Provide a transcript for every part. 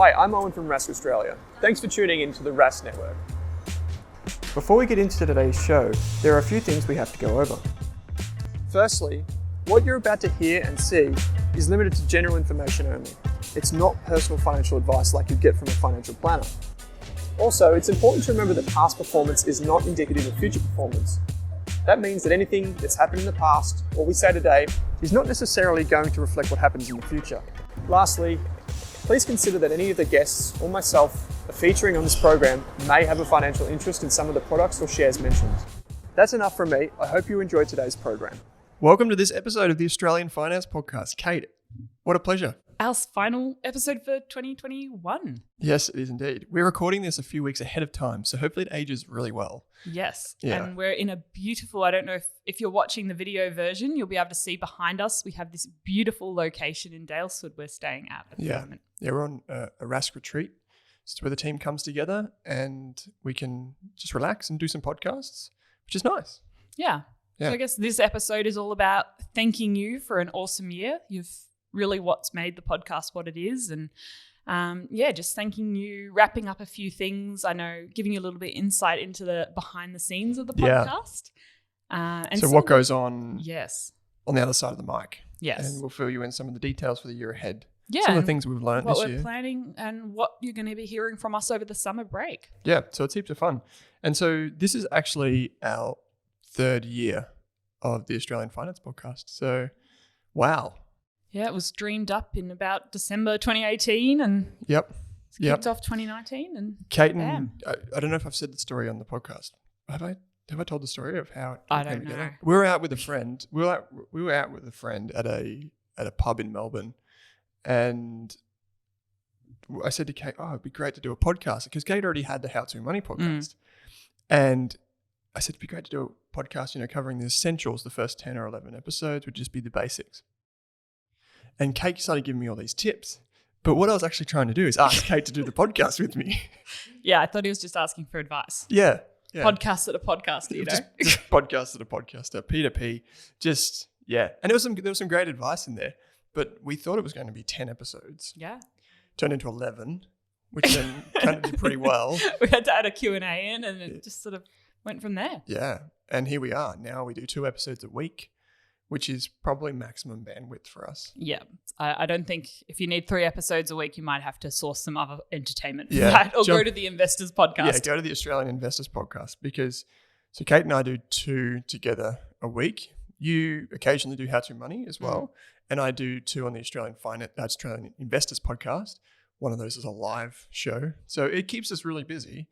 Hi, I'm Owen from Rask Australia. Thanks for tuning in to the Rask Network. Before we get into today's show, there are a few things we have to go over. Firstly, what you're about to hear and see is limited to general information only. It's not personal financial advice like you'd get from a financial planner. Also, it's important to remember that past performance is not indicative of future performance. That means that anything that's happened in the past, or we say today, is not necessarily going to reflect what happens in the future. Lastly, please consider that any of the guests or myself are featuring on this program may have a financial interest in some of the products or shares mentioned. That's enough from me. I hope you enjoyed today's program. Welcome to this episode of the Australian Finance Podcast. Kate, what a pleasure. Our final episode for 2021. Yes, it is indeed. We're recording this a few weeks ahead of time, so hopefully it ages really well. Yes, Yeah. And we're in a beautiful, I don't know if you're watching the video version, you'll be able to see behind us, we have this beautiful location in Daylesford we're staying at the moment. Yeah, we're on a Rask retreat. It's where the team comes together and we can just relax and do some podcasts, which is nice. Yeah. Yeah. So I guess this episode is all about thanking you for an awesome year. You've really what's made the podcast what it is. And just thanking you, wrapping up a few things. I know, giving you a little bit of insight into the behind the scenes of the podcast. So what goes on Yes. on the other side of the mic. Yes. And we'll fill you in some of the details for the year ahead. Yeah. Some of the things we've learned what this we're year. planning and what you're going to be hearing from us over the summer break. Yeah, so it's heaps of fun. And so this is actually our third year of the Australian Finance Podcast. So, wow. Yeah, it was dreamed up in about December 2018 and kicked off 2019. And Kate and bam. I don't know if I've said the story on the podcast. Have I told the story of how it I came don't know. together? We were out with a friend. We were out with a friend at a pub in Melbourne, and I said to Kate, "Oh, it'd be great to do a podcast," because Kate already had the How to Money podcast, and I said it'd be great to do a podcast, covering the essentials. The first 10 or 11 episodes would just be the basics. And Kate started giving me all these tips. But what I was actually trying to do is ask Kate to do the podcast with me. Yeah, I thought he was just asking for advice. Yeah. Podcast at a podcaster, Just podcast at a podcaster, P2P. And there was some great advice in there. But we thought it was going to be 10 episodes. Yeah. Turned into 11, which then kind of did pretty well. We had to add a Q&A in and it just sort of went from there. Yeah. And here we are. Now we do 2 episodes a week, which is probably maximum bandwidth for us. Yeah. I don't think if you need 3 episodes a week, you might have to source some other entertainment for Yeah. that or go to the Investors Podcast. Yeah, go to the Australian Investors Podcast so Kate and I do 2 together a week. You occasionally do How to Money as well. And I do 2 on the Australian Investors Podcast. One of those is a live show. So it keeps us really busy.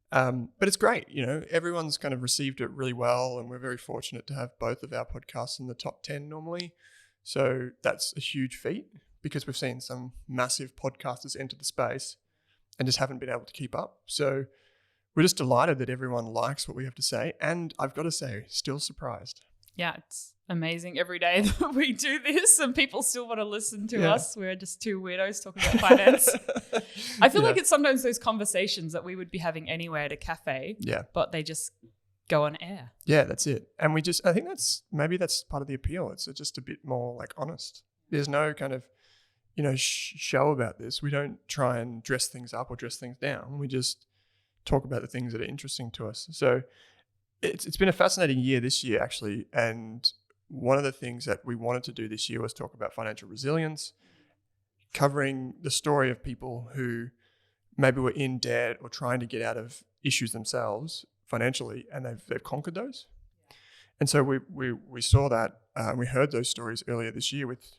But it's great. Everyone's kind of received it really well. And we're very fortunate to have both of our podcasts in the top 10 normally. So that's a huge feat because we've seen some massive podcasters enter the space and just haven't been able to keep up. So we're just delighted that everyone likes what we have to say. And I've got to say, still surprised. Yeah, it's amazing every day that we do this and people still want to listen to us. We're just 2 weirdos talking about finance. I feel like it's sometimes those conversations that we would be having anywhere at a cafe, but they just go on air. Yeah, that's it. And I think that's part of the appeal. It's just a bit more like honest. There's no kind of, show about this. We don't try and dress things up or dress things down. We just talk about the things that are interesting to us. So it's been a fascinating year this year, actually. And one of the things that we wanted to do this year was talk about financial resilience, covering the story of people who maybe were in debt or trying to get out of issues themselves financially, and they've conquered those. And so we saw that, we heard those stories earlier this year with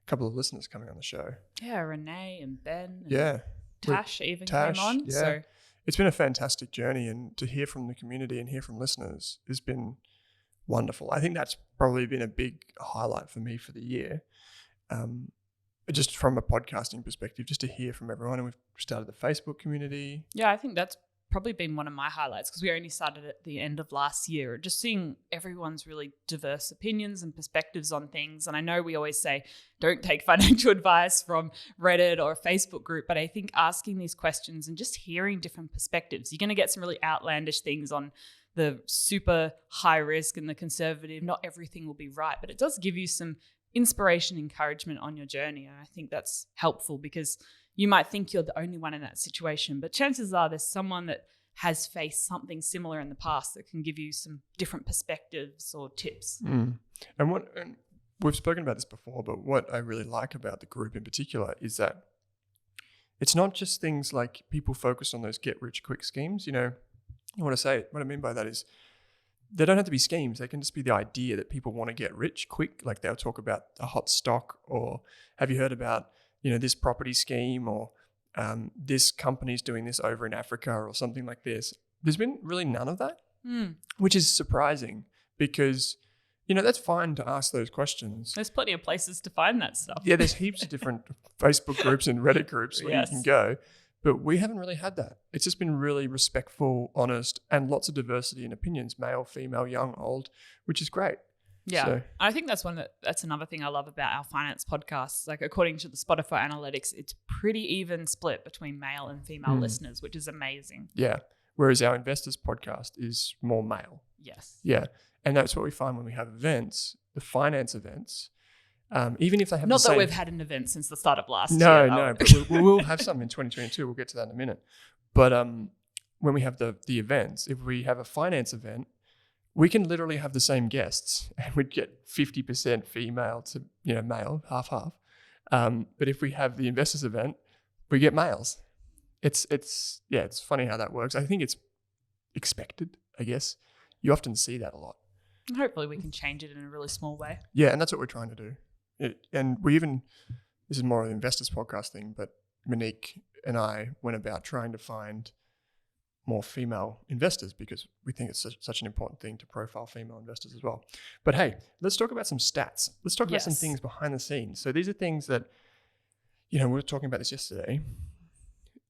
a couple of listeners coming on the show. Yeah, Renee and Ben. And yeah. Tash even came on. Yeah. So it's been a fantastic journey, and to hear from the community and hear from listeners has been wonderful. I think that's probably been a big highlight for me for the year. Just from a podcasting perspective, just to hear from everyone. And we've started the Facebook community. Yeah, I think that's probably been one of my highlights because we only started at the end of last year. Just seeing everyone's really diverse opinions and perspectives on things. And I know we always say, don't take financial advice from Reddit or a Facebook group, but I think asking these questions and just hearing different perspectives, you're going to get some really outlandish things on the super high risk and the conservative. Not everything will be right, but it does give you some inspiration, encouragement on your journey. And I think that's helpful because you might think you're the only one in that situation, but chances are there's someone that has faced something similar in the past that can give you some different perspectives or tips. And we've spoken about this before, but what I really like about the group in particular is that it's not just things like people focus on those get-rich-quick schemes. What I mean by that is they don't have to be schemes. They can just be the idea that people want to get rich quick. Like they'll talk about a hot stock, or have you heard about, this property scheme, or this company's doing this over in Africa or something like this. There's been really none of that, which is surprising because, that's fine to ask those questions. There's plenty of places to find that stuff. Yeah, there's heaps of different Facebook groups and Reddit groups where you can go. But we haven't really had that. It's just been really respectful, honest, and lots of diversity in opinions, male, female, young, old, which is great. Yeah. So, I think that's another thing I love about our finance podcasts. Like according to the Spotify analytics, it's pretty even split between male and female listeners, which is amazing. Yeah. Whereas our investors podcast is more male. Yes. Yeah. And that's what we find when we have events, the finance events, even if they have Not that we've had an event since the start of last year. No, but we will have some in 2022. We'll get to that in a minute. But when we have the events, if we have a finance event, we can literally have the same guests and we'd get 50% female to male, half. But if we have the investors event, we get males. It's funny how that works. I think it's expected, I guess. You often see that a lot. Hopefully we can change it in a really small way. Yeah, and that's what we're trying to do. This is more of an investors podcast thing, but Monique and I went about trying to find more female investors because we think it's such an important thing to profile female investors as well. But hey, let's talk about some stats. Let's talk about some things behind the scenes. So these are things that, we were talking about this yesterday.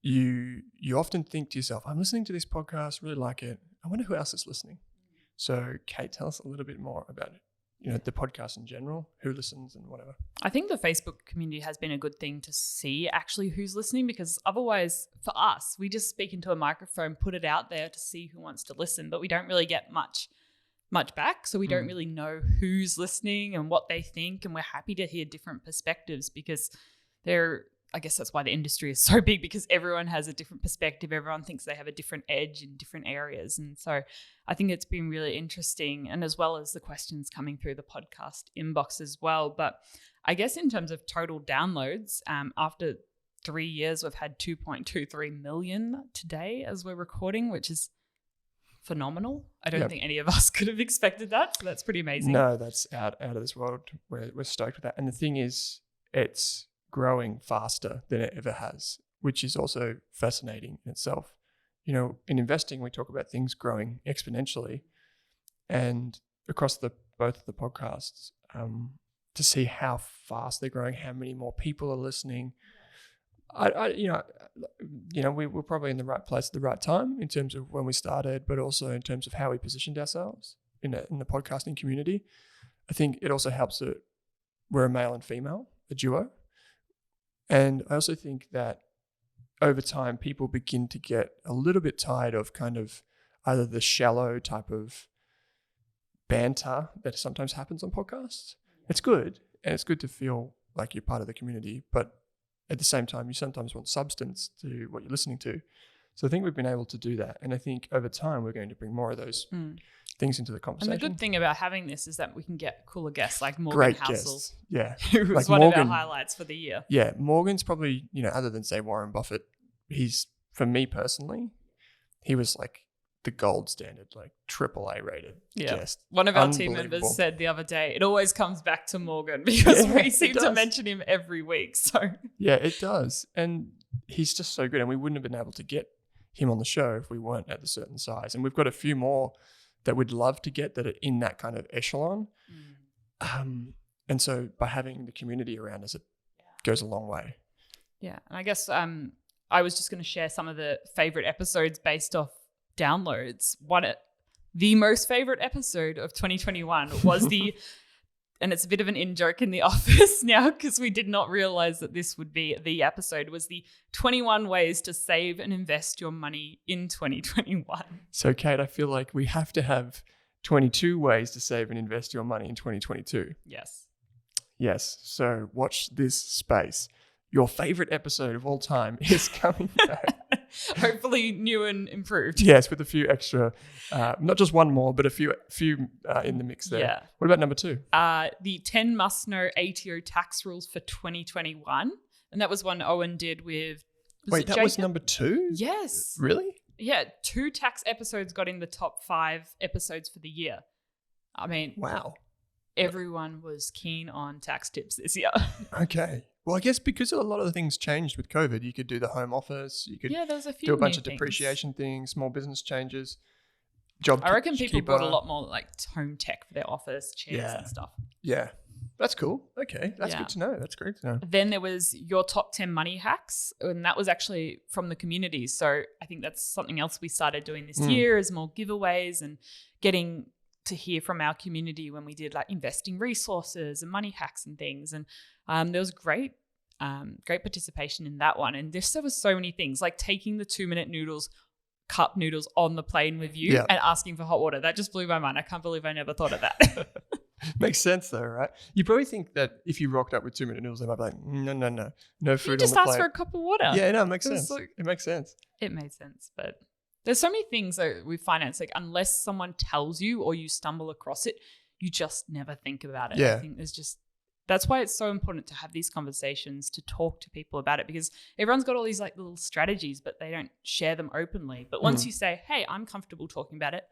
You often think to yourself, I'm listening to this podcast, really like it. I wonder who else is listening. So Kate, tell us a little bit more about it. The podcast in general, who listens and whatever. I think the Facebook community has been a good thing to see actually who's listening, because otherwise for us, we just speak into a microphone, put it out there to see who wants to listen, but we don't really get much back. So we don't really know who's listening and what they think. And we're happy to hear different perspectives because I guess that's why the industry is so big, because everyone has a different perspective. Everyone thinks they have a different edge in different areas. And so I think it's been really interesting, and as well as the questions coming through the podcast inbox as well. But I guess in terms of total downloads, after 3 years, we've had 2.23 million today as we're recording, which is phenomenal. I don't think any of us could have expected that. So that's pretty amazing. No, that's out of this world. We're stoked with that. And the thing is, it's growing faster than it ever has, which is also fascinating in itself. In investing, we talk about things growing exponentially, and across both of the podcasts, to see how fast they're growing, how many more people are listening. We were probably in the right place at the right time in terms of when we started, but also in terms of how we positioned ourselves in the podcasting community. I think it also helps that we're a male and female, a duo. And I also think that over time, people begin to get a little bit tired of kind of either the shallow type of banter that sometimes happens on podcasts. It's good, and it's good to feel like you're part of the community, but at the same time, you sometimes want substance to what you're listening to. So I think we've been able to do that. And I think over time, we're going to bring more of those things into the conversation. And the good thing about having this is that we can get cooler guests like Morgan Great Housel. Guests. Yeah. Who was one of our highlights for the year. Yeah. Morgan's probably, other than say Warren Buffett, he's, for me personally, he was like the gold standard, like AAA rated guest. One of our team members said the other day, it always comes back to Morgan because we seem to mention him every week. So yeah, it does. And he's just so good. And we wouldn't have been able to get him on the show if we weren't at a certain size. And we've got a few more that we'd love to get that are in that kind of echelon. And so by having the community around us, it goes a long way. Yeah. And I guess I was just going to share some of the favorite episodes based off downloads. The most favorite episode of 2021 was and it's a bit of an in-joke in the office now because we did not realize that this would be the episode, was the 21 ways to save and invest your money in 2021. So Kate, I feel like we have to have 22 ways to save and invest your money in 2022. Yes. Yes. So watch this space. your favorite episode of all time is coming out. Hopefully new and improved. Yes, with a few extra, not just one more, but a few in the mix there. Yeah. What about number 2? The 10 must-know ATO tax rules for 2021. And that was one Owen did with... Wait, that was number 2? Yes. Really? Yeah, 2 tax episodes got in the top 5 episodes for the year. I mean... Wow. Everyone was keen on tax tips this year. Okay. Well, I guess because a lot of the things changed with COVID, you could do the home office, you could there was a few do a bunch new of things. Depreciation things, small business changes, job. I reckon people keeper. bought a lot more like home tech for their office, chairs and stuff. Yeah. That's cool. Okay. That's Yeah. good to know. That's great to know. Then there was your top 10 money hacks, and that was actually from the community. So I think that's something else we started doing this year is more giveaways and getting to hear from our community when we did like investing resources and money hacks and things. And there was great participation in that one. And there was so many things like taking the 2-minute cup noodles on the plane with you and asking for hot water. That just blew my mind. I can't believe I never thought of that. Makes sense though, right? You probably think that if you rocked up with 2-minute noodles, they might be like, no food you on the plane. just ask for a cup of water. Yeah, no, it makes sense. Like, it makes sense. It made sense, but there's so many things that with finance, like unless someone tells you or you stumble across it, you just never think about it. Yeah. I think that's why it's so important to have these conversations, to talk to people about it, because everyone's got all these like little strategies, but they don't share them openly. But once you say, hey, I'm comfortable talking about it,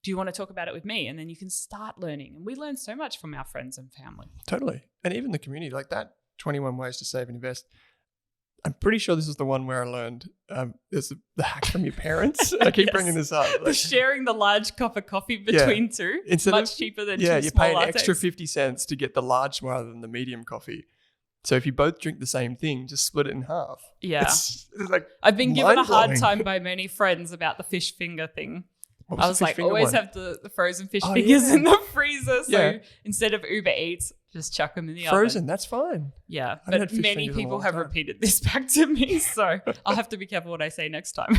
do you want to talk about it with me? And then you can start learning. And we learn so much from our friends and family. Totally. And even the community, like that 21 ways to save and invest. I'm pretty sure this is the one where I learned there's the hack from your parents. I keep bringing this up. Like, sharing the large cup of coffee between two. Instead much cheaper than two you small pay an lattes. extra 50 cents to get the large rather than the medium coffee. So if you both drink the same thing, just split it in half. Yeah. It's like I've been given a hard mind-blowing. time by many friends about the fish finger thing. What I the was fish like, finger always one? have the frozen fish Oh, fingers yeah. in the freezer. So Yeah. instead of Uber Eats, just chuck them in the Frozen, oven. that's fine. Yeah. I haven't But had fish many fingers in a people long have time. repeated this back to me. So I'll have to be careful what I say next time.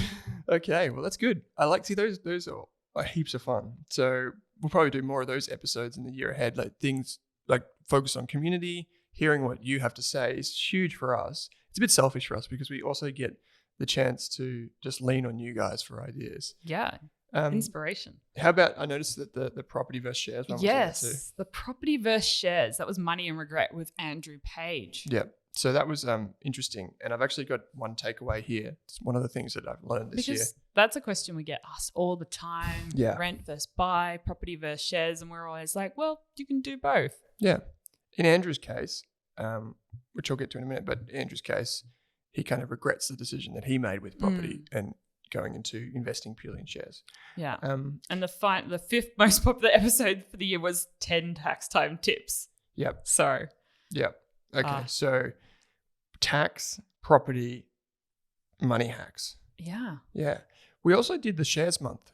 Okay, well that's good. I like those are heaps of fun. So we'll probably do more of those episodes in the year ahead. Like things like focus on community, hearing what you have to say is huge for us. It's a bit selfish for us because we also get the chance to just lean on you guys for ideas. Yeah. Inspiration. How about, I noticed that the property versus shares one was in there too. Yes. The property versus shares. That was Money and Regret with Andrew Page. Yeah. So that was interesting. And I've actually got one takeaway here. It's one of the things that I've learned this year. Because that's a question we get asked all the time. Yeah. Rent versus buy, property versus shares. And we're always like, well, you can do both. Yeah. In Andrew's case, which I'll get to in a minute, but in Andrew's case, he kind of regrets the decision that he made with property and going into investing purely in shares. Yeah. And the fifth most popular episode for the year was 10 tax time tips. Yep. So. Yep. Okay. So tax, property, money hacks. Yeah. Yeah. We also did the shares month.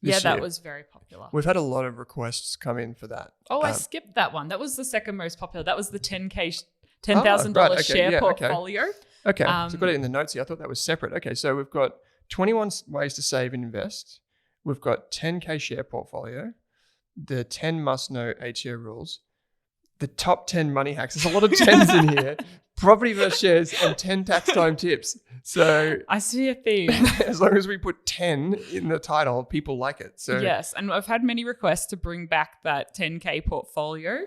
Yeah, this that year. was very popular. We've had a lot of requests come in for that. Oh, I skipped that one. That was the second most popular. That was the $10,000 right, okay, share yeah, okay. portfolio. Okay. So I've got it in the notes here. I thought that was separate. Okay. So we've got 21 ways to save and invest. We've got 10K share portfolio, the 10 must-know ATO rules, the top 10 money hacks. There's a lot of 10s in here. Property versus shares and 10 tax time tips. So I see a theme. as long as we put 10 in the title, people like it. So yes, and I've had many requests to bring back that 10K portfolio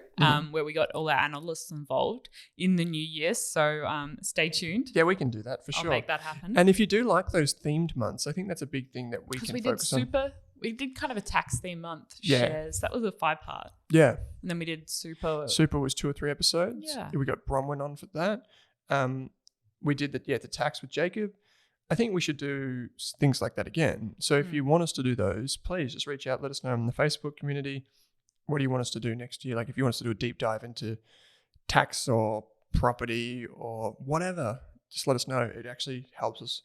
where we got all our analysts involved in the new year. So stay tuned. yeah, we can do that for I'll sure. make that happen. And if you do like those themed months, I think that's a big thing that we Because can we did focus on. we did kind of a tax theme month Yeah. shares. That was a 5-part. Yeah. And then we did super. Super was 2 or 3 episodes. Yeah. We got Bronwyn on for that. We did the tax with Jacob. I think we should do things like that again. So if you want us to do those, please just reach out, let us know in the Facebook community. What do you want us to do next year? Like if you want us to do a deep dive into tax or property or whatever, just let us know. It actually helps us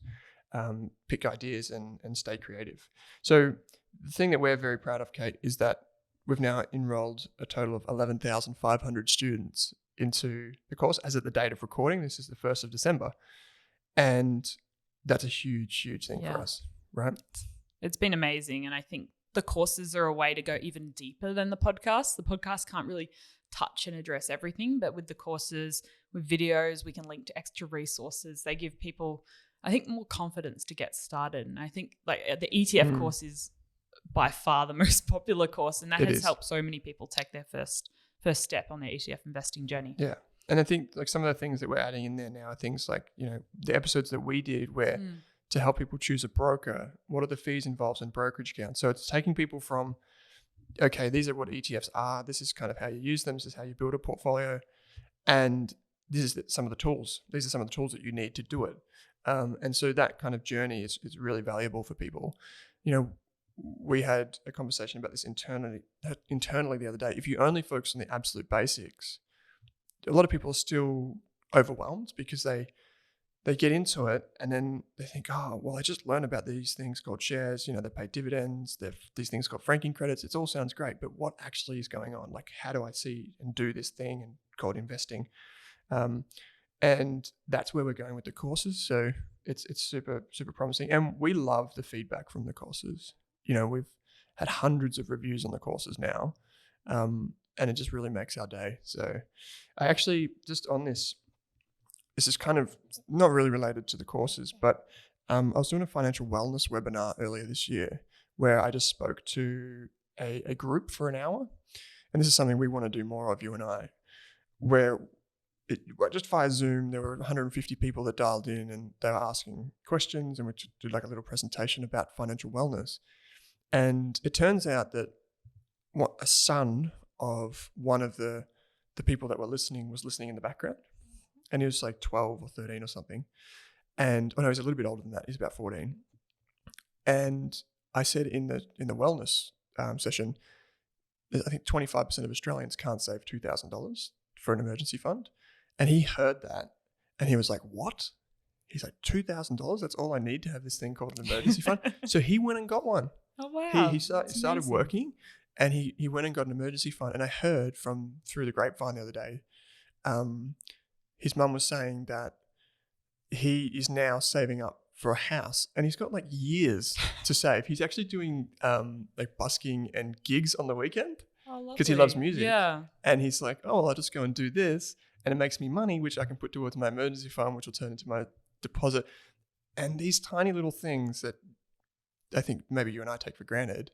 pick ideas and stay creative. So the thing that we're very proud of, Kate, is that we've now enrolled a total of 11,500 students into the course as at the date of recording. This is the 1st of December. And that's a huge, huge thing for us, right? It's been amazing. And I think the courses are a way to go even deeper than the podcast. The podcast can't really touch and address everything, but with the courses, with videos, we can link to extra resources. They give people, I think, more confidence to get started. And I think like the ETF course is by far the most popular course, and that has helped so many people take their first step on their ETF investing journey. Yeah. And I think like some of the things that we're adding in there now are things like, the episodes that we did where to help people choose a broker, what are the fees involved in brokerage accounts? So it's taking people from, okay, these are what ETFs are. This is kind of how you use them. This is how you build a portfolio. And this is some of the tools. These are some of the tools that you need to do it. And so that kind of journey is really valuable for people. We had a conversation about this internally the other day. If you only focus on the absolute basics, a lot of people are still overwhelmed because they get into it and then they think, oh, well, I just learned about these things called shares. They pay dividends. They've these things called franking credits. It all sounds great, but what actually is going on? Like, how do I see and do this thing and called investing? And that's where we're going with the courses. So it's super, super promising. And we love the feedback from the courses. We've had hundreds of reviews on the courses now, and it just really makes our day. So I actually, just on this is kind of not really related to the courses, but I was doing a financial wellness webinar earlier this year where I just spoke to a group for an hour. And this is something we want to do more of, you and I, where just via Zoom, there were 150 people that dialed in and they were asking questions, and we did like a little presentation about financial wellness. And it turns out that a son of one of the people that were listening was listening in the background. And he was like 12 or 13 or something. And he's a little bit older than that. He's about 14. And I said in the wellness session, I think 25% of Australians can't save $2,000 for an emergency fund. And he heard that and he was like, what? He's like, $2,000? That's all I need to have this thing called an emergency fund. So he went and got one. Oh, wow. He started working and he went and got an emergency fund. And I heard through the grapevine the other day, his mum was saying that he is now saving up for a house and he's got like years to save. He's actually doing like busking and gigs on the weekend because he loves music. Yeah. And he's like, oh, well, I'll just go and do this and it makes me money, which I can put towards my emergency fund, which will turn into my deposit. And these tiny little things that I think maybe you and I take for granted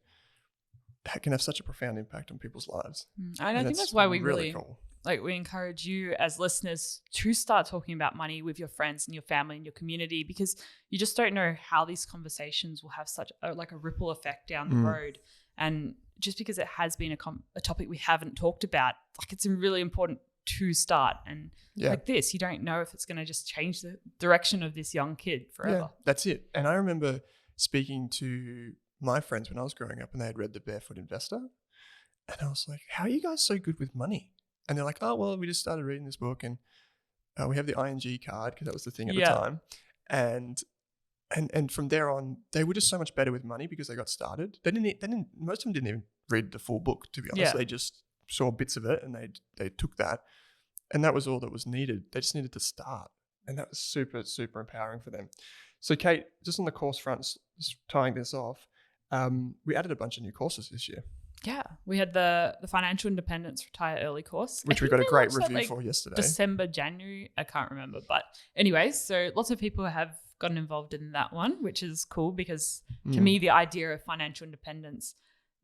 can have such a profound impact on people's lives. And I think that's why we really cool. We encourage you as listeners to start talking about money with your friends and your family and your community, because you just don't know how these conversations will have such a ripple effect down the road. And just because it has been a topic we haven't talked about, it's really important to start. And like this, you don't know if it's going to just change the direction of this young kid forever. Yeah, that's it. And I remember speaking to my friends when I was growing up and they had read The Barefoot Investor. And I was like, how are you guys so good with money? And they're like, oh, well, we just started reading this book and we have the ING card because that was the thing at the time. And from there on, they were just so much better with money because they got started. Most of them didn't even read the full book, to be honest. They just saw bits of it and they took that. And that was all that was needed. They just needed to start. And that was super, super empowering for them. So Kate, just on the course front, just tying this off, we added a bunch of new courses this year. Yeah, we had the Financial Independence Retire Early course, which we got a great review for yesterday. December, January, I can't remember. But anyways, so lots of people have gotten involved in that one, which is cool because to me, the idea of financial independence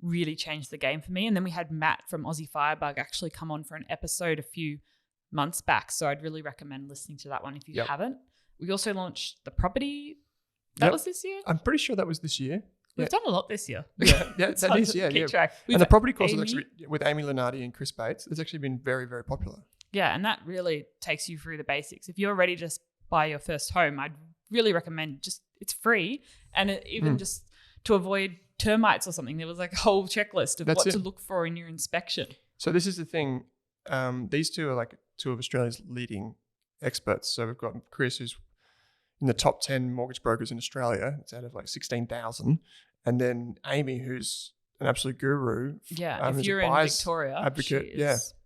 really changed the game for me. And then we had Matt from Aussie Firebug actually come on for an episode a few months back. So I'd really recommend listening to that one if you haven't. We also launched the property. That was this year? I'm pretty sure that was this year. We've done a lot this year. Yeah, that is, keep track. And the property course is actually with Amy Lenardi and Chris Bates. It's actually been very, very popular. Yeah, and that really takes you through the basics. If you're ready to just buy your first home, I'd really recommend it's free. And even just to avoid termites or something, there was a whole checklist of what to look for in your inspection. So this is the thing. These two are two of Australia's leading experts. So we've got Chris, who's in the top 10 mortgage brokers in Australia. It's out of 16,000. And then Amy, who's an absolute guru. Yeah, if you're in Victoria, advocate.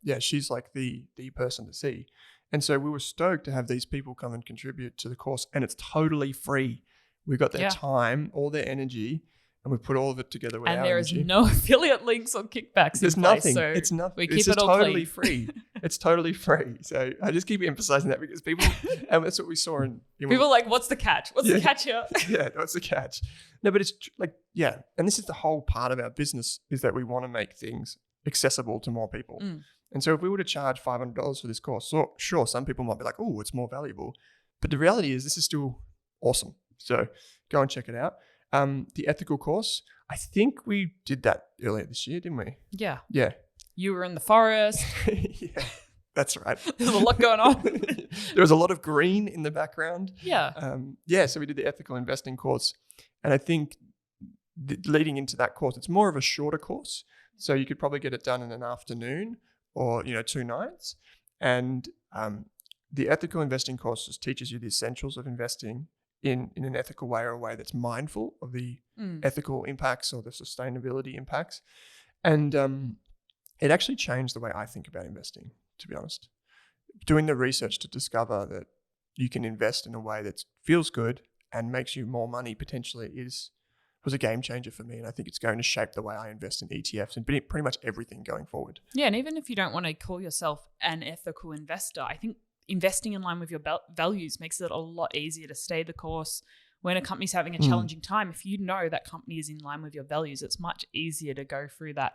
Yeah, she's the person to see. And so we were stoked to have these people come and contribute to the course, and it's totally free. We got their time, all their energy, and we put all of it together with And our there is energy. no affiliate links or kickbacks. There's in place, nothing. So It's nothing. We keep It's it just all totally clean. free. It's totally free. So I just keep emphasizing that because people, and that's what we saw in People are like, what's the catch? What's the catch here? Yeah, what's the catch? No, but it's like, yeah. And this is the whole part of our business is that we want to make things accessible to more people. And so if we were to charge $500 for this course, so sure, some people might be like, oh, it's more valuable. But the reality is this is still awesome. So go and check it out. The ethical course, I think we did that earlier this year, didn't we? Yeah. Yeah. You were in the forest. Yeah, that's right. There's a lot going on. There was a lot of green in the background. Yeah. So we did the ethical investing course. And I think leading into that course, it's more of a shorter course. So you could probably get it done in an afternoon or, 2 nights. And the ethical investing course just teaches you the essentials of investing in an ethical way or a way that's mindful of the ethical impacts or the sustainability impacts. And it actually changed the way I think about investing, to be honest. Doing the research to discover that you can invest in a way that feels good and makes you more money potentially was a game changer for me. And I think it's going to shape the way I invest in ETFs and pretty much everything going forward. Yeah, and even if you don't want to call yourself an ethical investor, I think investing in line with your values makes it a lot easier to stay the course. When a company's having a challenging time, if you know that company is in line with your values, it's much easier to go through that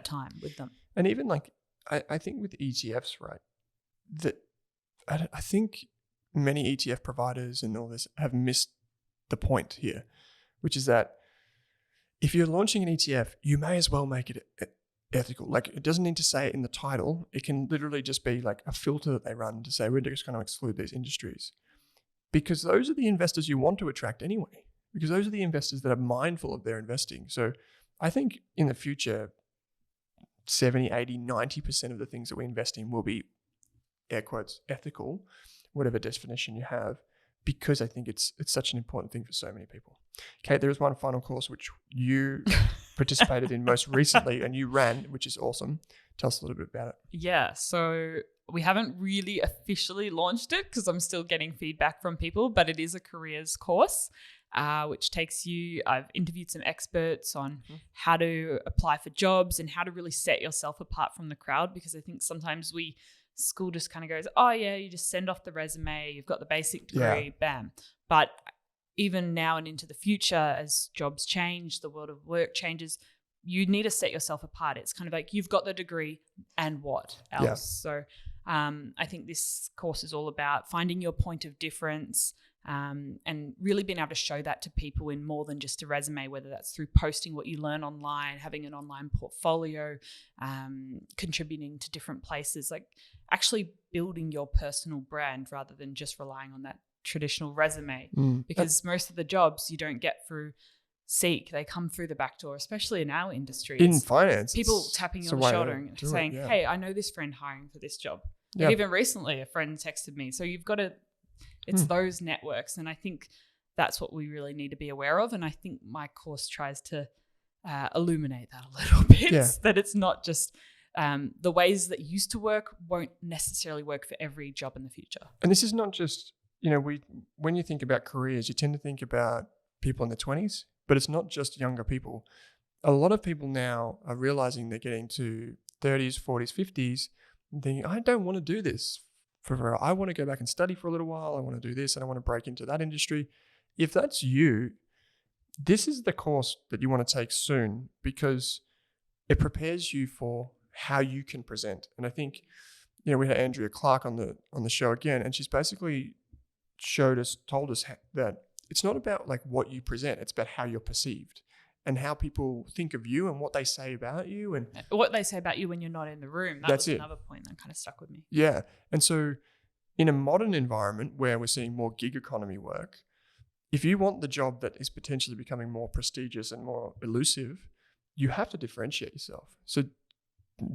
time with them. And even like, I think with ETFs, right, that I think many ETF providers and all this have missed the point here, which is that if you're launching an ETF, you may as well make it ethical. Like, it doesn't need to say it in the title. It can literally just be like a filter that they run to say, we're just going to exclude these industries. Because those are the investors you want to attract anyway. Because those are the investors that are mindful of their investing. So I think in the future, 70, 80, 90% of the things that we invest in will be, air quotes, ethical, whatever definition you have, because I think it's such an important thing for so many people. Kate, there is one final course which you participated in most recently and you ran, which is awesome. Tell us a little bit about it. Yeah, so we haven't really officially launched it because I'm still getting feedback from people, but it is a careers course, which takes you, I've interviewed some experts on how to apply for jobs and how to really set yourself apart from the crowd, because I think sometimes school just kind of goes, oh yeah, you just send off the resume, you've got the basic degree, bam. But even now and into the future, as jobs change, the world of work changes, you need to set yourself apart. It's kind of like, you've got the degree and what else? Yeah. So I think this course is all about finding your point of difference and really being able to show that to people in more than just a resume, whether that's through posting what you learn online, having an online portfolio, contributing to different places, like actually building your personal brand rather than just relying on that traditional resume. Because most of the jobs you don't get through Seek, they come through the back door, especially in our industry. In finance. People tapping you on the shoulder and saying, hey, I know this friend hiring for this job. Like even recently, a friend texted me. So you've got to, it's those networks. And I think that's what we really need to be aware of. And I think my course tries to illuminate that a little bit, that it's not just the ways that used to work won't necessarily work for every job in the future. And this is not just, when you think about careers, you tend to think about people in their 20s, but it's not just younger people. A lot of people now are realizing they're getting to 30s, 40s, 50s, and thinking, I don't want to do this forever. I want to go back and study for a little while. I want to do this and I want to break into that industry. If that's you, this is the course that you want to take soon, because it prepares you for how you can present. And I think, we had Andrea Clark on the show again, and she's basically told us that it's not about like what you present, it's about how you're perceived and how people think of you and what they say about you and what they say about you when you're not in the room. That's another point that kind of stuck with me. Yeah. And so in a modern environment where we're seeing more gig economy work, if you want the job that is potentially becoming more prestigious and more elusive, you have to differentiate yourself. So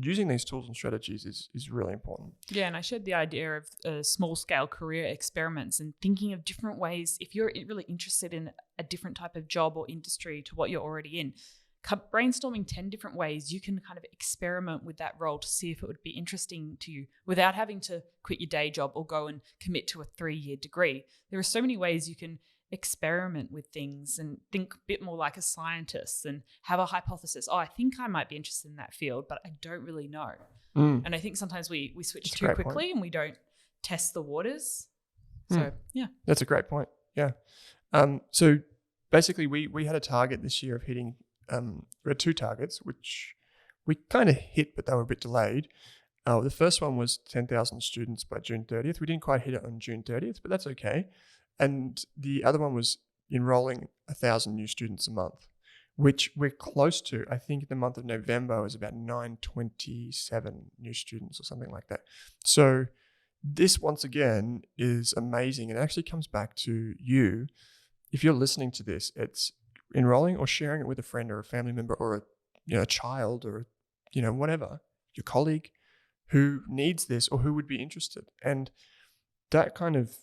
using these tools and strategies is really important. Yeah, and I shared the idea of small scale career experiments and thinking of different ways. If you're really interested in a different type of job or industry to what you're already in, brainstorming 10 different ways you can kind of experiment with that role to see if it would be interesting to you without having to quit your day job or go and commit to a 3-year degree. There are so many ways you can experiment with things and think a bit more like a scientist and have a hypothesis. Oh, I think I might be interested in that field, but I don't really know. And I think sometimes we switch too quickly and we don't test the waters. So, yeah. That's a great point. Yeah. So basically we had a target this year of hitting, we had 2 targets, which we kind of hit, but they were a bit delayed. The first one was 10,000 students by June 30th. We didn't quite hit it on June 30th, but that's okay. And the other one was enrolling 1,000 new students a month, which we're close to. I think the month of November was about 927 new students or something like that. So this, once again, is amazing. It actually comes back to you. If you're listening to this, it's enrolling or sharing it with a friend or a family member or a child or whatever, your colleague who needs this or who would be interested. And that kind of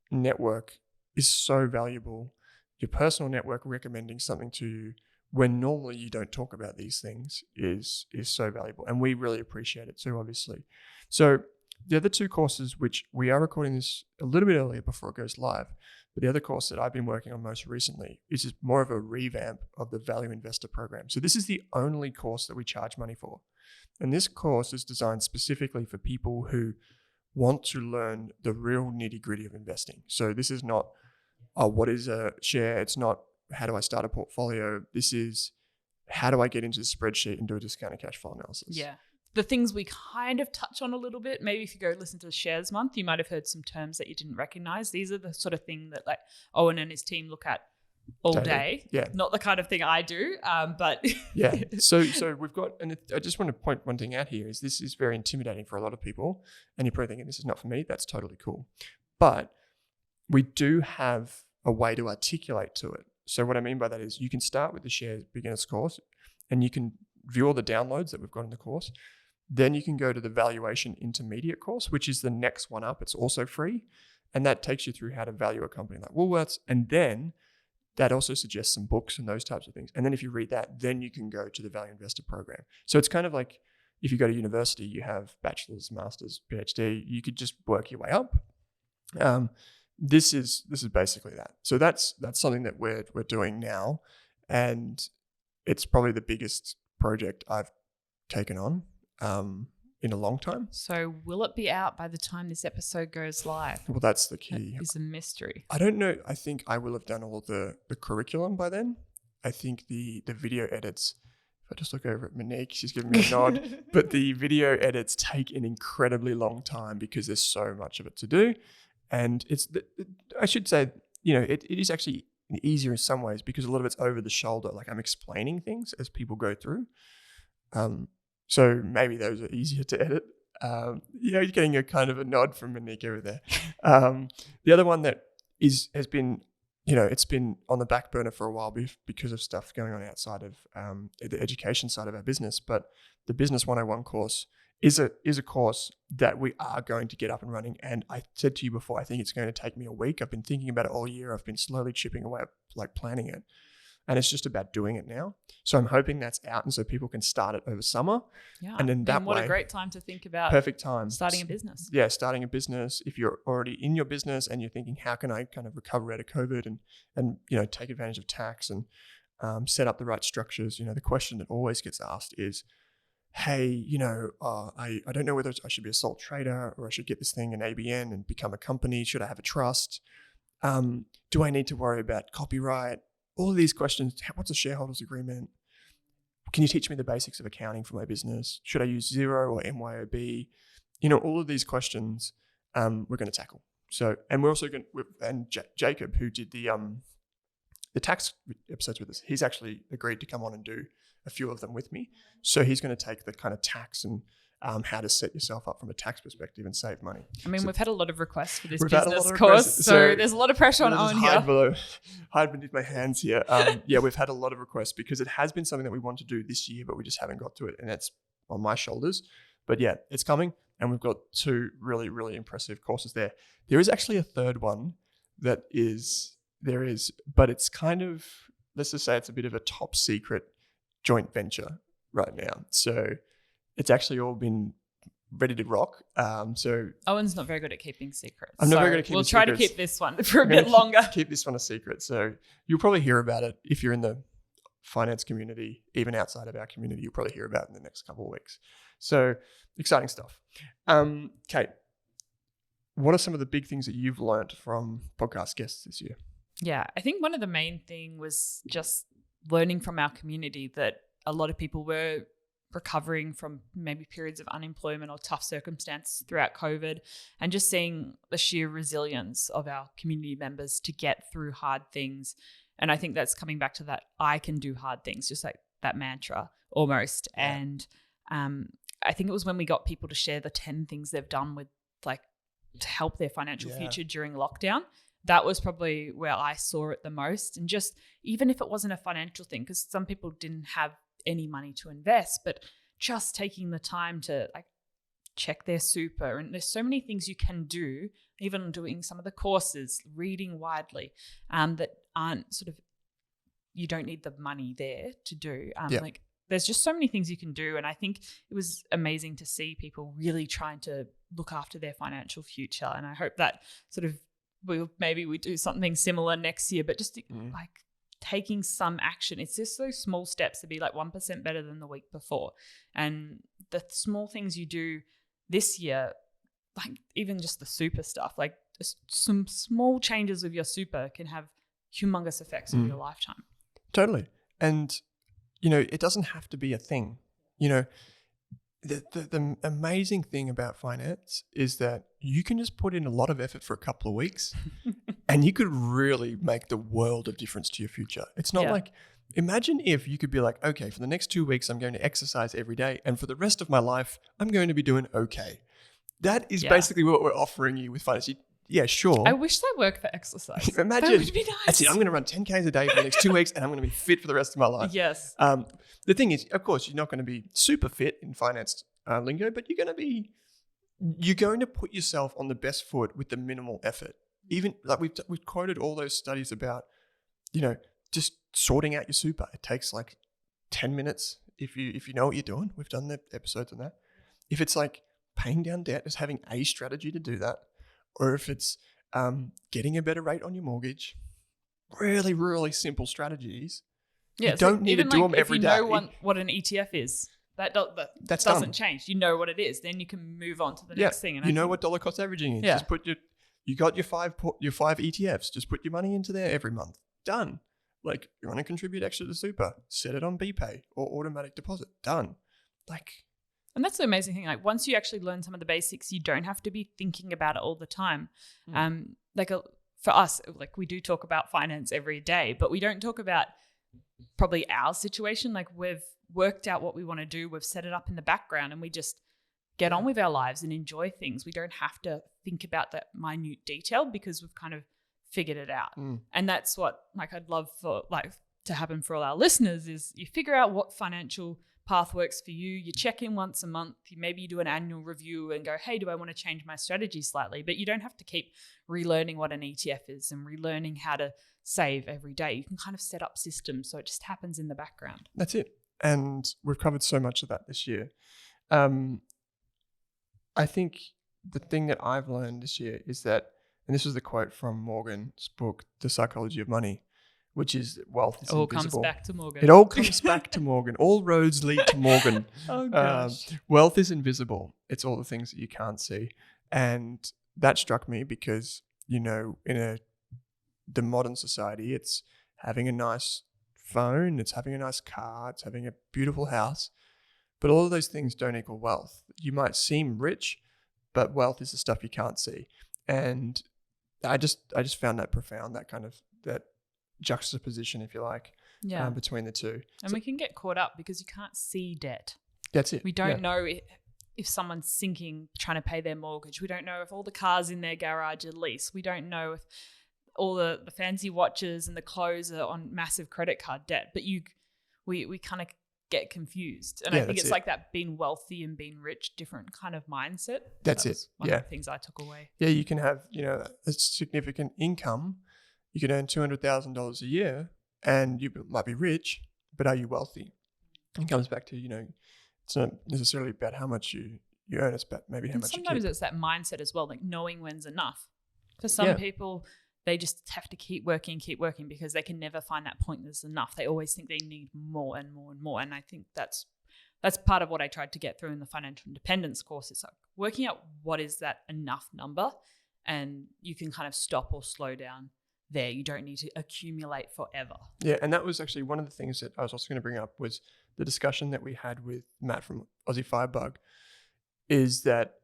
network is so valuable. Your personal network recommending something to you when normally you don't talk about these things is so valuable. And we really appreciate it too, obviously. So the other 2 courses, which we are recording this a little bit earlier before it goes live, but the other course that I've been working on most recently is just more of a revamp of the Value Investor program. So this is the only course that we charge money for. And this course is designed specifically for people who want to learn the real nitty-gritty of investing. So this is not, what is a share? It's not, how do I start a portfolio? This is, how do I get into the spreadsheet and do a discounted cash flow analysis? Yeah. The things we kind of touch on a little bit, maybe if you go listen to the Shares Month, you might have heard some terms that you didn't recognize. These are the sort of thing that like Owen and his team look at all day. Yeah. Not the kind of thing I do, but yeah. So we've got, and I just want to point one thing out here is this is very intimidating for a lot of people, and you're probably thinking this is not for me. That's totally cool, but we do have a way to articulate to it. So what I mean by that is you can start with the Shares Beginners course, and you can view all the downloads that we've got in the course. Then you can go to the Valuation Intermediate course, which is the next one up. It's also free, and that takes you through how to value a company like Woolworths, and then that also suggests some books and those types of things. And then if you read that, then you can go to the Value Investor program. So it's kind of like if you go to university, you have bachelor's, master's, PhD, you could just work your way up. This is basically that. So that's something that we're doing now, and it's probably the biggest project I've taken on in a long time. So will it be out by the time this episode goes live? Well, that's the key. It's a mystery. I don't know. I think I will have done all the curriculum by then. I think the video edits, if I just look over at Monique, she's giving me a nod, but the video edits take an incredibly long time because there's so much of it to do. And I should say, it is actually easier in some ways because a lot of it's over the shoulder. Like I'm explaining things as people go through. So maybe those are easier to edit. You're getting a kind of a nod from Monique over there. The other one that has been, it's been on the back burner for a while because of stuff going on outside of the education side of our business. But the Business 101 course is a course that we are going to get up and running. And I said to you before, I think it's going to take me a week. I've been thinking about it all year. I've been slowly chipping away, like planning it. And it's just about doing it now. So I'm hoping that's out, and so people can start it over summer. Yeah. And then what a great time to think about perfect time starting a business. Yeah, starting a business. If you're already in your business and you're thinking, how can I kind of recover out of COVID and take advantage of tax and set up the right structures? The question that always gets asked is, hey, I don't know whether I should be a sole trader or I should get this thing an ABN and become a company. Should I have a trust? Do I need to worry about copyright? All of these questions. What's a shareholders agreement? Can you teach me the basics of accounting for my business? Should I use Xero or MYOB? All of these questions we're going to tackle. So, and we're also going to, and Jacob, who did the tax episodes with us, he's actually agreed to come on and do a few of them with me. So he's going to take the kind of tax and how to set yourself up from a tax perspective and save money. I mean, we've had a lot of requests for this we've had business a lot of course, requests. so there's a lot of pressure on Owen here. Hide beneath my hands here. We've had a lot of requests because it has been something that we want to do this year, but we just haven't got to it, and that's on my shoulders. But yeah, it's coming, and we've got 2 really, really impressive courses there. There is actually a third one but it's kind of, let's just say it's a bit of a top secret joint venture right now. So it's actually all been ready to rock. So Owen's not very good at keeping secrets. I'm not very good at keeping We'll try to secrets. keep this one for a bit longer. Keep this one a secret. So you'll probably hear about it if you're in the finance community, even outside of our community. You'll probably hear about it in the next couple of weeks. So exciting stuff. Kate, what are some of the big things that you've learned from podcast guests this year? Yeah, I think one of the main thing was just learning from our community that a lot of people were recovering from maybe periods of unemployment or tough circumstances throughout COVID, and just seeing the sheer resilience of our community members to get through hard things. And I think that's coming back to that I can do hard things, just like that mantra almost. Yeah. And I think it was when we got people to share the 10 things they've done with like to help their financial future during lockdown. That was probably where I saw it the most. And just even if it wasn't a financial thing, because some people didn't have any money to invest, but just taking the time to like check their super. And there's so many things you can do, even doing some of the courses, reading widely, that aren't sort of, you don't need the money there to do. Like there's just so many things you can do. And I think it was amazing to see people really trying to look after their financial future. And I hope that sort of maybe we do something similar next year, but just like taking some action. It's just those small steps to be like 1% better than the week before. And the small things you do this year, like even just the super stuff, like some small changes with your super can have humongous effects on your lifetime. Totally. And, you know, it doesn't have to be a thing. You know, the amazing thing about finance is that you can just put in a lot of effort for a couple of weeks and you could really make the world of difference to your future. It's not like, imagine if you could be like, okay, for the next 2 weeks, I'm going to exercise every day. And for the rest of my life, I'm going to be doing okay. That is basically what we're offering you with finance. Yeah, sure. I wish that worked for exercise. Imagine. That would be nice. That's it. I'm going to run 10Ks a day for the next 2 weeks and I'm going to be fit for the rest of my life. Yes. The thing is, of course, you're not going to be super fit in finance lingo, but you're going to put yourself on the best foot with the minimal effort. Even like we've quoted all those studies about, you know, just sorting out your super. It takes like 10 minutes if you know what you're doing. We've done the episodes on that. If it's like paying down debt, is having a strategy to do that. Or if it's getting a better rate on your mortgage, really, really simple strategies. Yeah, you don't need to do them every day. If you know what an ETF is, that doesn't change. You know what it is. Then you can move on to the next thing. And you know what dollar cost averaging is. Just put you got your five ETFs. Just put your money into there every month. Done. Like you want to contribute extra to super, set it on BPay or automatic deposit. Done. And that's the amazing thing. Like once you actually learn some of the basics, you don't have to be thinking about it all the time. For us, like we do talk about finance every day, but we don't talk about probably our situation. Like we've worked out what we want to do. We've set it up in the background and we just get on with our lives and enjoy things. We don't have to think about that minute detail because we've kind of figured it out. And that's what like I'd love for like to happen for all our listeners is you figure out what financial path works for you. You check in once a month. Maybe you do an annual review and go, hey, do I want to change my strategy slightly? But you don't have to keep relearning what an ETF is and relearning how to save every day. You can kind of set up systems so it just happens in the background. That's it. And we've covered so much of that this year. I think the thing that I've learned this year is that, and this was the quote from Morgan's book, The Psychology of Money, which is wealth is invisible. Comes back to Morgan. It all comes back to Morgan. All roads lead to Morgan. Oh, gosh. Wealth is invisible. It's all the things that you can't see. And that struck me because, you know, in the modern society, it's having a nice phone, it's having a nice car, it's having a beautiful house. But all of those things don't equal wealth. You might seem rich, but wealth is the stuff you can't see. And I just found that profound, that kind of, that juxtaposition, if you like, between the two. And we can get caught up because you can't see debt. That's it. We don't know if someone's sinking trying to pay their mortgage. We don't know if all the cars in their garage are leased. We don't know if all the fancy watches and the clothes are on massive credit card debt. But we kind of get confused. And I think it's like that being wealthy and being rich, different kind of mindset. That's it. One of the things I took away. Yeah, you can have, you know, a significant income. You could earn $200,000 a year and you might be rich, but are you wealthy? It comes back to, you know, it's not necessarily about how much you you earn, it's about maybe how And much you keep. sometimes it's that mindset as well, like knowing when's enough. For some people, they just have to keep working because they can never find that point that's enough. They always think they need more and more and more. And I think that's part of what I tried to get through in the financial independence course. It's like working out what is that enough number, and you can kind of stop or slow down there. You don't need to accumulate forever. Yeah, and that was actually one of the things that I was also going to bring up was the discussion that we had with Matt from Aussie Firebug, is that,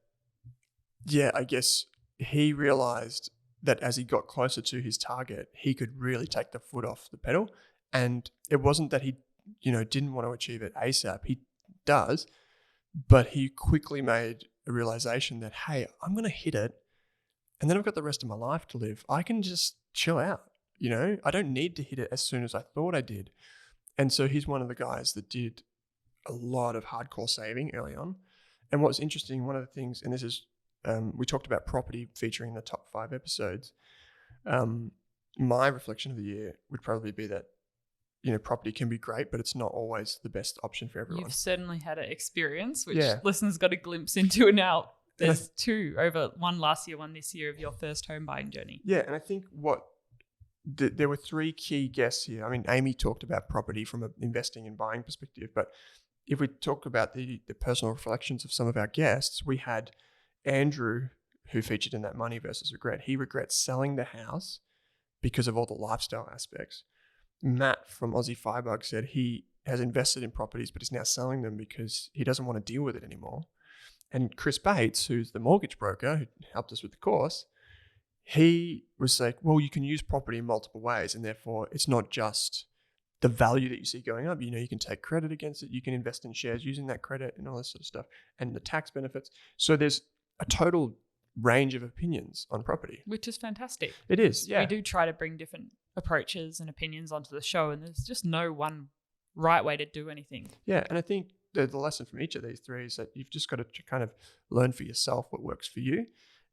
I guess he realized that as he got closer to his target, he could really take the foot off the pedal. And it wasn't that he, didn't want to achieve it ASAP. He does, but he quickly made a realization that, hey, I'm going to hit it, and then I've got the rest of my life to live. I can just chill out. I don't need to hit it as soon as I thought I did. And so he's one of the guys that did a lot of hardcore saving early on. And what's interesting, one of the things, and this is, we talked about property featuring in the top 5 episodes. My reflection of the year would probably be that, property can be great, but it's not always the best option for everyone. You've certainly had an experience, which listeners got a glimpse into now. There's 2 over, one last year, one this year, of your first home buying journey. Yeah, and I think there were 3 key guests here. I mean, Amy talked about property from an investing and buying perspective, but if we talk about the personal reflections of some of our guests, we had Andrew, who featured in that Money versus Regret. He regrets selling the house because of all the lifestyle aspects. Matt from Aussie Firebug said he has invested in properties, but is now selling them because he doesn't want to deal with it anymore. And Chris Bates, who's the mortgage broker who helped us with the course, he was like, well, you can use property in multiple ways, and therefore it's not just the value that you see going up. You can take credit against it. You can invest in shares using that credit and all this sort of stuff, and the tax benefits. So there's a total range of opinions on property. Which is fantastic. It is, yeah. We do try to bring different approaches and opinions onto the show, and there's just no one right way to do anything. Yeah, and I think the lesson from each of these 3 is that you've just got to kind of learn for yourself what works for you.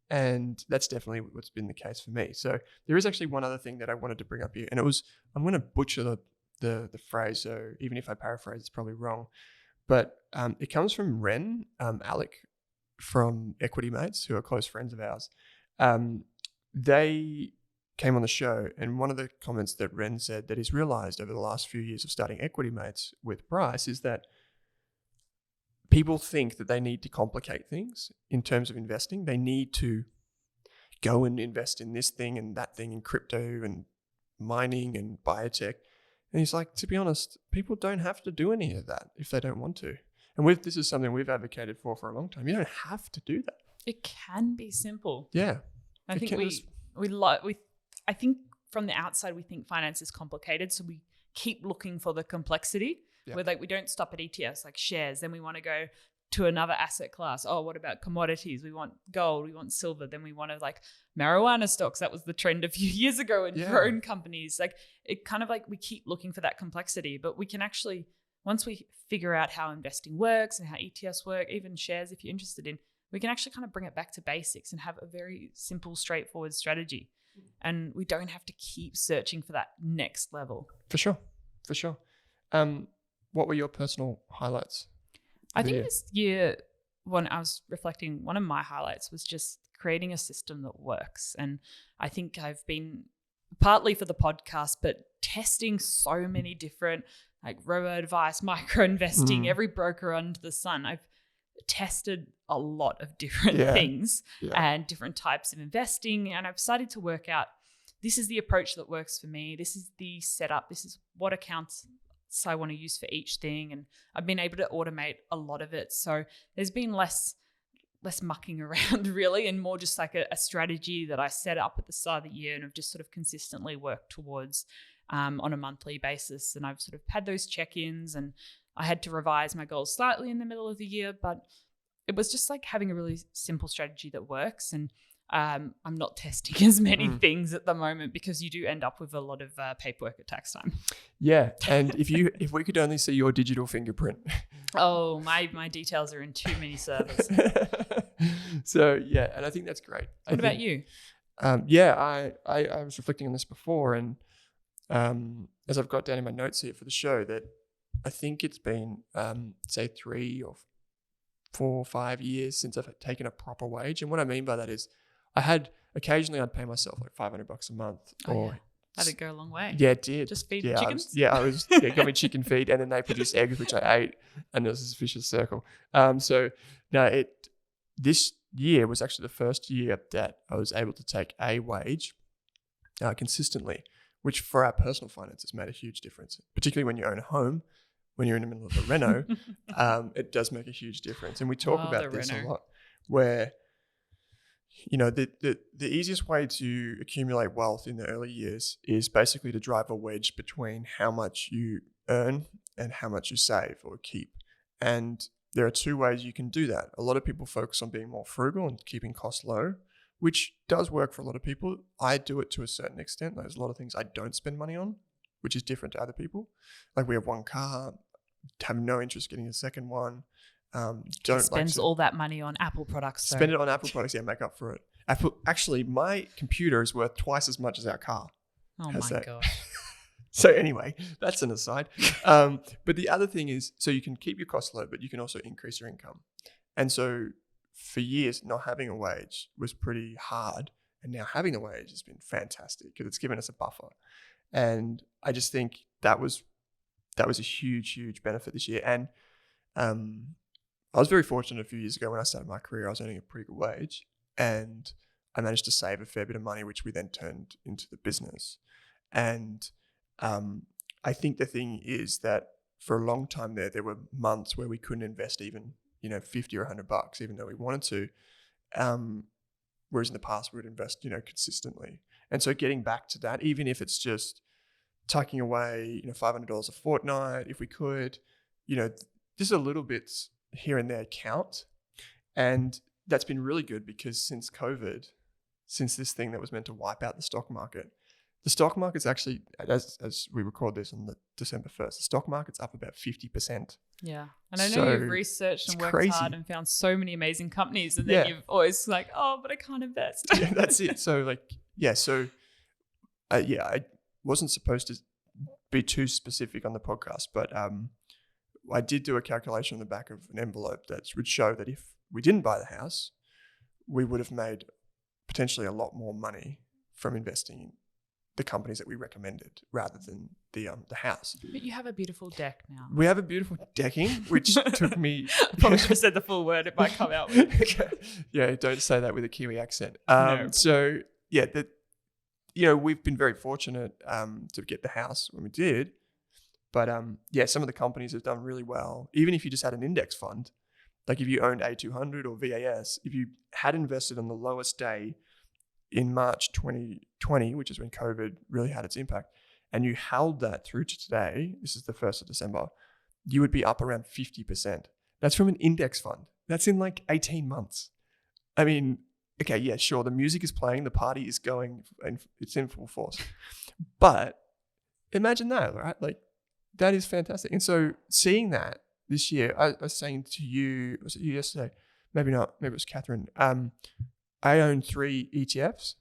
And that's definitely what's been the case for me. So there is actually one other thing that I wanted to bring up here, and it was, I'm going to butcher the phrase, so even if I paraphrase, it's probably wrong. But it comes from Ren, Alec from Equity Mates, who are close friends of ours. They came on the show, and one of the comments that Ren said that he's realized over the last few years of starting Equity Mates with Bryce is that people think that they need to complicate things in terms of investing. They need to go and invest in this thing and that thing in crypto and mining and biotech. And he's like, to be honest, people don't have to do any of that if they don't want to. And this is something we've advocated for a long time. You don't have to do that. It can be simple. Yeah. I think I think from the outside we think finance is complicated, so we keep looking for the complexity. Yeah. Where we don't stop at ETFs like shares, then we want to go to another asset class. Oh, what about commodities? We want gold, we want silver, then we want to marijuana stocks. That was the trend a few years ago in drone companies. It kind of we keep looking for that complexity, but we can actually, once we figure out how investing works and how ETFs work, even shares if you're interested in, we can actually kind of bring it back to basics and have a very simple, straightforward strategy. And we don't have to keep searching for that next level. For sure. What were your personal highlights? I think this year, when I was reflecting, one of my highlights was just creating a system that works. And I think I've been, partly for the podcast, but testing so many different robo-advice, micro-investing, every broker under the sun. I've tested a lot of different things and different types of investing. And I've started to work out, this is the approach that works for me. This is the setup. This is what accounts I want to use for each thing, and I've been able to automate a lot of it. So there's been less mucking around really, and more just a strategy that I set up at the start of the year and have just sort of consistently worked towards on a monthly basis. And I've sort of had those check-ins, and I had to revise my goals slightly in the middle of the year, but it was just having a really simple strategy that works. And I'm not testing as many things at the moment because you do end up with a lot of paperwork at tax time. Yeah, and if we could only see your digital fingerprint. Oh, my details are in too many servers. So yeah, and I think that's great. What about you? I was reflecting on this before, and as I've got down in my notes here for the show, that I think it's been say 3 or 4 or 5 years since I've taken a proper wage. And what I mean by that is occasionally I'd pay myself like $500 a month. That'd go a long way. Yeah, it did. Just feed chickens? chickens? Got me chicken feed, and then they produced eggs, which I ate, and it was a vicious circle. This year was actually the first year that I was able to take a wage consistently, which for our personal finances made a huge difference, particularly when you own a home. When you're in the middle of a reno, it does make a huge difference. And we talk about this a lot, where, you know, the easiest way to accumulate wealth in the early years is basically to drive a wedge between how much you earn and how much you save or keep. And there are 2 ways you can do that. A lot of people focus on being more frugal and keeping costs low, which does work for a lot of people. I do it to a certain extent. There's a lot of things I don't spend money on, which is different to other people. Like we have 1 car, have no interest getting a second one. Spends all that money on Apple products. Spend it on Apple products, make up for it. Actually, my computer is worth twice as much as our car. Oh my gosh. So anyway, that's an aside. But the other thing is, so you can keep your costs low, but you can also increase your income. And so for years, not having a wage was pretty hard. And now having a wage has been fantastic because it's given us a buffer. And I just think that was a huge, huge benefit this year. And I was very fortunate a few years ago when I started my career, I was earning a pretty good wage, and I managed to save a fair bit of money, which we then turned into the business. And I think the thing is that for a long time there were months where we couldn't invest even, you know, $50 or $100, even though we wanted to. Whereas in the past we would invest, you know, consistently. And so getting back to that, even if it's just tucking away, you know, $500 a fortnight, if we could, you know, just a little bits here and there count. And that's been really good because since COVID, since this thing that was meant to wipe out the stock market's actually, as we record this on the December 1st, the stock market's up about 50%. Yeah. And I know you've researched and worked hard and found so many amazing companies, and then you've always like, oh, but I can't invest. Yeah, that's it. So I wasn't supposed to be too specific on the podcast, but I did do a calculation on the back of an envelope that would show that if we didn't buy the house, we would have made potentially a lot more money from investing in the companies that we recommended rather than the house. But you have a beautiful deck now. We have a beautiful decking, which took me... I probably should have said the full word. It might come out weird. Yeah, don't say that with a Kiwi accent. No. So, yeah, we've been very fortunate to get the house when we did. But, some of the companies have done really well. Even if you just had an index fund, like if you owned A200 or VAS, if you had invested on the lowest day in March 2020, which is when COVID really had its impact, and you held that through to today, this is the 1st of December, you would be up around 50%. That's from an index fund. That's in like 18 months. I mean, okay, yeah, sure, the music is playing, the party is going, and it's in full force. But imagine that, right? Like, that is fantastic. And so seeing that this year, I was saying to you, was it you yesterday? Maybe not, maybe it was Catherine. I own 3 ETFs,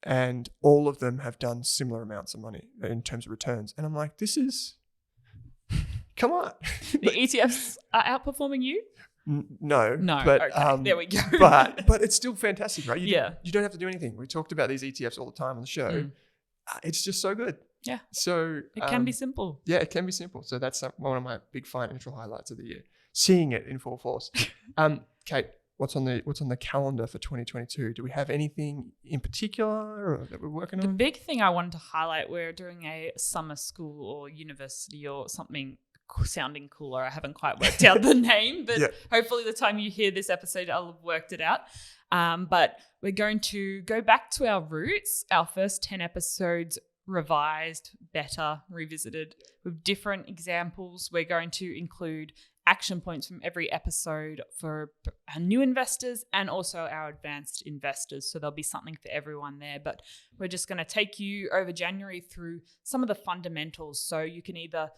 and all of them have done similar amounts of money in terms of returns. And I'm like, come on. The ETFs are outperforming you? No. But, okay, there we go. but it's still fantastic, right? You don't have to do anything. We talked about these ETFs all the time on the show. It's just so good. Yeah. So it can be simple. Yeah, it can be simple. So that's one of my big financial highlights of the year. Seeing it in full force. Kate, what's on the calendar for 2022? Do we have anything in particular that we're working on? The big thing I wanted to highlight, we're doing a summer school or university or something sounding cooler. I haven't quite worked out the name, but hopefully the time you hear this episode, I'll have worked it out. But we're going to go back to our roots, our first 10 episodes revised, better, revisited with different examples. We're going to include action points from every episode for our new investors and also our advanced investors. So there'll be something for everyone there. But we're just going to take you over January through some of the fundamentals. So you can either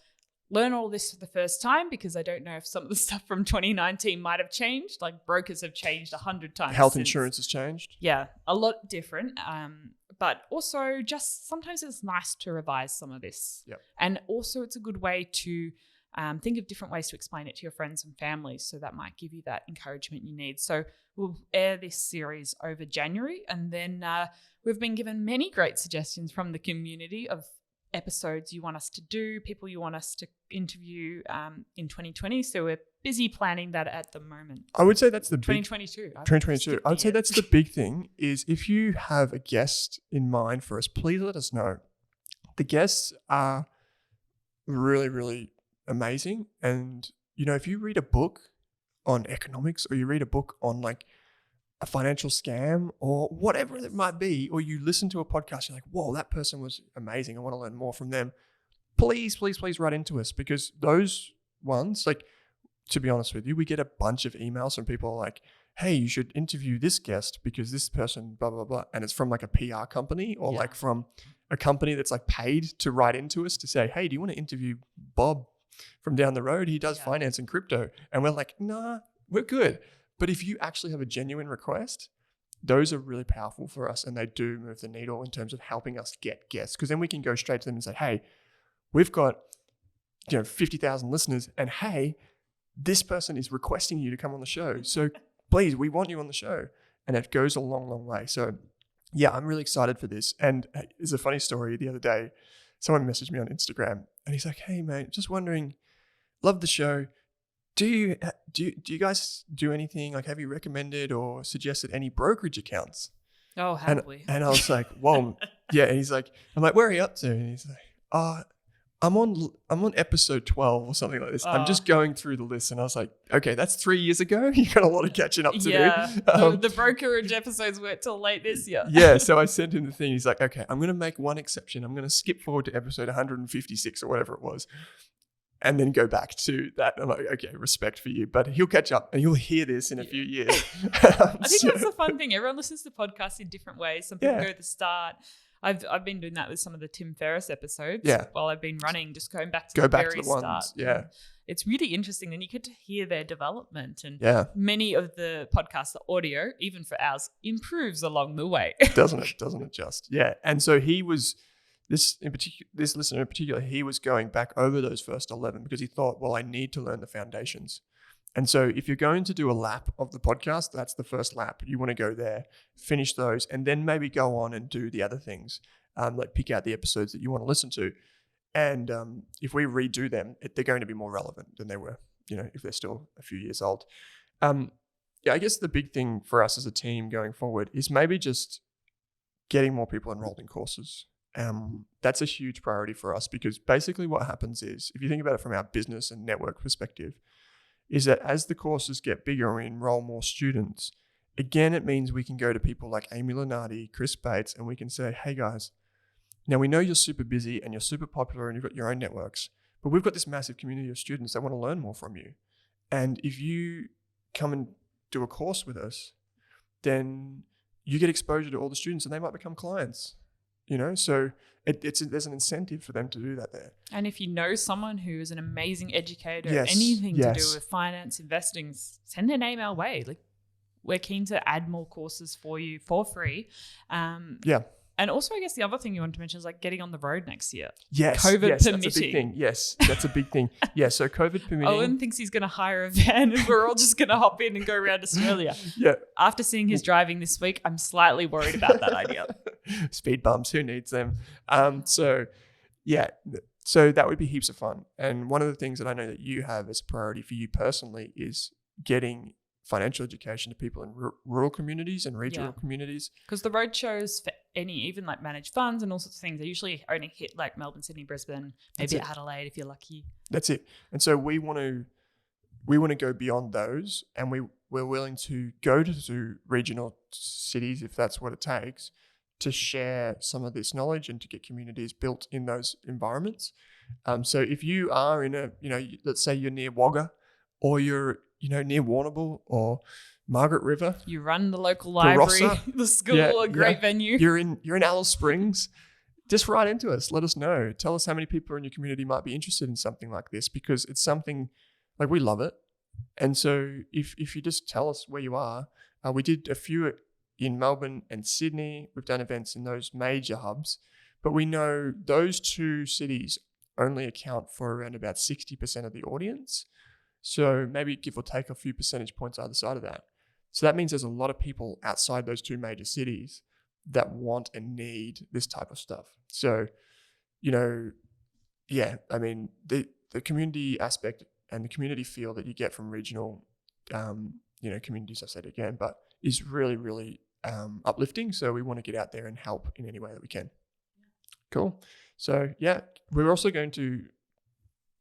learn all this for the first time, because I don't know if some of the stuff from 2019 might have changed. Like brokers have changed 100 times. Health insurance has changed. Yeah, a lot different. But also just sometimes it's nice to revise some of this. Yep. And also it's a good way to Think of different ways to explain it to your friends and family. So that might give you that encouragement you need. So we'll air this series over January. And then we've been given many great suggestions from the community of episodes you want us to do, people you want us to interview in 2020. So we're busy planning that at the moment. I would say that's the 2022. 2022. I would say that's the big thing is if you have a guest in mind for us, please let us know. The guests are really, really amazing. And, if you read a book on economics or you read a book on like a financial scam or whatever it might be, or you listen to a podcast, you're like, whoa, that person was amazing. I want to learn more from them. Please, please, please write into us, because those ones, like, to be honest with you, we get a bunch of emails from people like, hey, you should interview this guest because this person, blah, blah, blah. And it's from like a PR company or like from a company that's like paid to write into us to say, hey, do you want to interview Bob from down the road? He does finance and crypto. And we're like, nah, we're good. But if you actually have a genuine request, those are really powerful for us, and they do move the needle in terms of helping us get guests, because then we can go straight to them and say, hey, we've got 50,000 listeners, and hey, this person is requesting you to come on the show. So please, we want you on the show. And it goes a long, long way. So yeah, I'm really excited for this. And there's a funny story. The other day, someone messaged me on Instagram and he's like, hey mate, just wondering, love the show. Do you guys do anything? Like, have you recommended or suggested any brokerage accounts? Oh, have we? And I was like, well, yeah. And he's like, I'm like, where are you up to? And he's like, I'm on episode 12 or something like this. I'm just going through the list. And I was like, okay, that's 3 years ago. You got a lot of catching up to do. The brokerage episodes weren't till late this year. Yeah. So I sent him the thing. He's like, okay, I'm going to make one exception. I'm going to skip forward to episode 156 or whatever it was, and then go back to that. I'm like, okay, respect for you. But he'll catch up and you'll hear this in a few years. I think that's the fun thing. Everyone listens to podcasts in different ways. Some people go to the start. I've been doing that with some of the Tim Ferriss episodes while I've been running, just going back to the very start. Ones. Yeah. It's really interesting. And you get to hear their development. And many of the podcasts, the audio, even for ours, improves along the way. Doesn't it just? Yeah. And so he was, this listener in particular, he was going back over those first 11 because he thought, well, I need to learn the foundations. And so if you're going to do a lap of the podcast, that's the first lap. You want to go there, finish those, and then maybe go on and do the other things, like pick out the episodes that you want to listen to. And if we redo them, they're going to be more relevant than they were, if they're still a few years old. I guess the big thing for us as a team going forward is maybe just getting more people enrolled in courses. That's a huge priority for us, because basically what happens is, if you think about it from our business and network perspective, is that as the courses get bigger and we enroll more students, again, it means we can go to people like Amy Lunardi, Chris Bates, and we can say, hey guys, now we know you're super busy and you're super popular and you've got your own networks, but we've got this massive community of students that want to learn more from you. And if you come and do a course with us, then you get exposure to all the students and they might become clients. So there's an incentive for them to do that there. And if you know someone who is an amazing educator, anything to do with finance, investing, send their name our way. Like, we're keen to add more courses for you for free. And also, I guess the other thing you wanted to mention is like getting on the road next year. Yes, COVID permitting. That's a big thing. Yes, that's a big thing. Yeah, so COVID permitting. Owen thinks he's going to hire a van and we're all just going to hop in and go around Australia. Yeah. After seeing his driving this week, I'm slightly worried about that idea. Speed bumps, who needs them? So that would be heaps of fun. And one of the things that I know that you have as a priority for you personally is getting financial education to people in rural communities and regional communities. Because the road shows for even like managed funds and all sorts of things, they usually only hit like Melbourne, Sydney, Brisbane, maybe Adelaide if you're lucky. That's it. And so we want to go beyond those, and we're willing to go to regional cities if that's what it takes to share some of this knowledge and to get communities built in those environments. So if you are in let's say you're near Wagga, or you're near Warrnambool or Margaret River. You run the local library, the school, a great venue. You're in Alice Springs. Just write into us. Let us know. Tell us how many people in your community might be interested in something like this, because it's something like we love it. And so if you just tell us where you are, we did a few in Melbourne and Sydney. We've done events in those major hubs, but we know those two cities only account for around about 60% of the audience. So maybe give or take a few percentage points either side of that. So that means there's a lot of people outside those two major cities that want and need this type of stuff. So, yeah, I mean, the community aspect and the community feel that you get from regional, communities, I've said it again, but is really, really uplifting. So we want to get out there and help in any way that we can. Cool. So yeah, we're also going to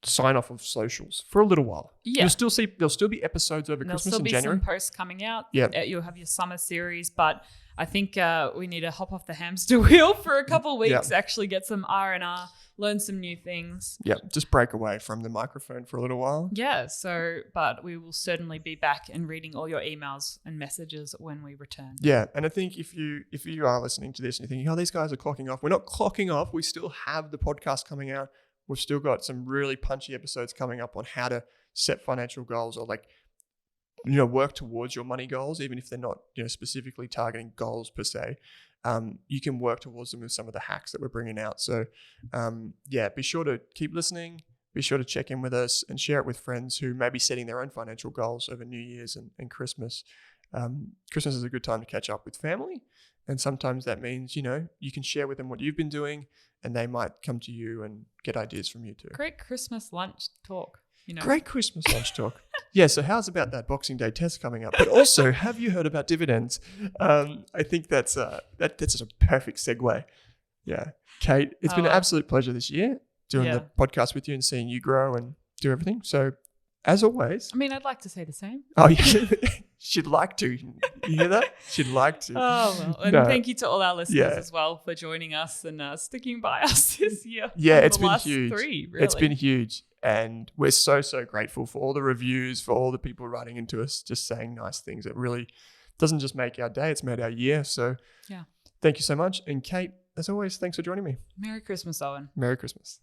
sign off of socials for a little while. Yeah. There'll still be episodes over Christmas and January. There'll still be some posts coming out. Yeah. You'll have your summer series, but I think we need to hop off the hamster wheel for a couple of weeks, actually get some R&R, learn some new things. Yeah, just break away from the microphone for a little while. Yeah, but we will certainly be back and reading all your emails and messages when we return. Yeah, and I think if you are listening to this and you're thinking, these guys are clocking off, we're not clocking off. We still have the podcast coming out. We've still got some really punchy episodes coming up on how to set financial goals or work towards your money goals, even if they're not, specifically targeting goals per se. You can work towards them with some of the hacks that we're bringing out. So, be sure to keep listening. Be sure to check in with us and share it with friends who may be setting their own financial goals over New Year's and Christmas. Christmas is a good time to catch up with family. And sometimes that means, you can share with them what you've been doing and they might come to you and get ideas from you too. Great Christmas lunch talk. Great Christmas lunch talk. Yeah, so how's about that Boxing Day test coming up? But also, have you heard about dividends? I think that's a perfect segue. Yeah. Kate, it's been an absolute pleasure this year doing the podcast with you and seeing you grow and do everything. So, as always. I mean, I'd like to say the same. Oh, yeah. She'd like to. You hear that? She'd like to. Oh, well. And thank you to all our listeners as well for joining us and sticking by us this year. Yeah, it's been huge. 3, really. It's been huge. And we're so, so grateful for all the reviews, for all the people writing into us, just saying nice things. It really doesn't just make our day, it's made our year. So thank you so much. And Kate, as always, thanks for joining me. Merry Christmas, Owen. Merry Christmas.